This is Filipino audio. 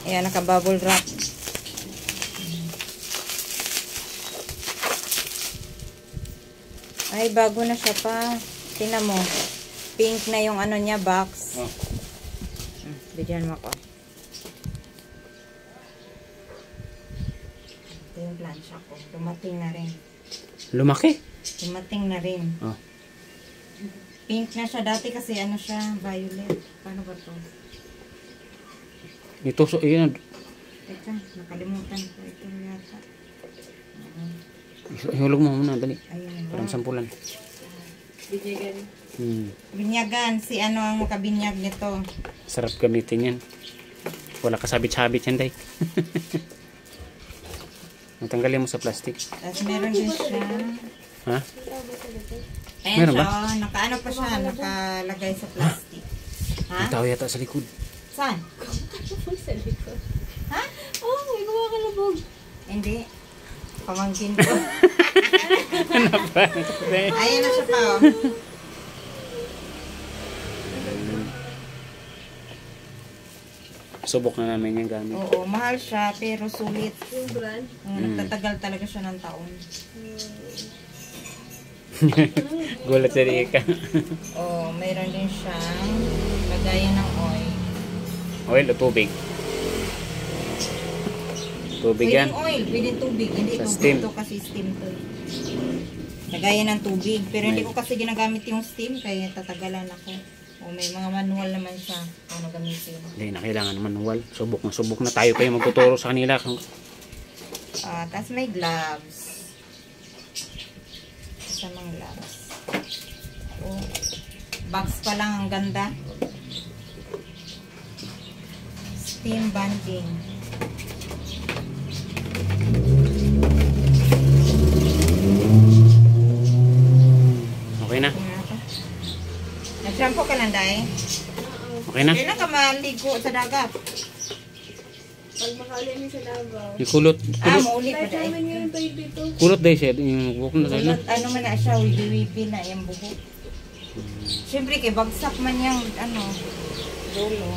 Ayan, naka-bubble wrap. Ay, bago na siya pa. Tingnan mo. Pink na yung ano niya, box. Oh. Bigyan mo ako. Ito yung plancha ko. Dumating na rin. Lumaki? Dumating na rin. Oh. Pink na siya. Dati kasi ano siya, violet. Paano ba ito? Ito, so, yun. Teka, nakalimutan ko. Ito yata. Ihulog mo muna, dali. Ayun. Parang sampulan. Binyagan. Binyagan. Si ano ang makabinyag nito. Sarap gamitin yan. Wala kasabit-sabit yan, day. Matanggalin mo sa plastic. Tapos meron din siya. Ha? Ayan Meron siya. ba? Oh, nakaano pa siya. Nakalagay sa plastic. Ha? May tao yata sa likod. Saan? Sa likod. Ha? Oh, may kumakalabog. Hindi. Pamangkin ko. Ayan na siya pa, oh. Subok na namin yung gamit. Oo, mahal siya, pero sulit. Yung brand. Nagtatagal talaga siya ng taon. Gulat sa ka. Oo, mayroon din siyang lagayan ng oil. Oil o tubig? Tubig yan. Pwedeng oil, pwedeng tubig. Hindi Sa tubig steam. to kasi steam to. Lagayan ng tubig. Pero hindi ko kasi ginagamit yung steam kaya tatagalan ako. O may mga manual naman siya. Ano gamitin. Hindi na kailangan manual. Subok na tayo pa yung magtuturo sa kanila. Tapos may gloves. Kasamang gloves. Oh, box pa lang ang ganda. Steam banding. Okay na? Nag-shampoo ka lang, Day? Okay na? Kailan ka maligo sa dagat? Pag makalimin sa Davao. Ikulot. Mauli pa, Kahit Day. namin ngayon pa dito. Kulot day siya. Yung buhok na tayo na. Ano man na siya, wibi-wibi na yung buhok. Siyempre, kay bagsak man yung, dulo.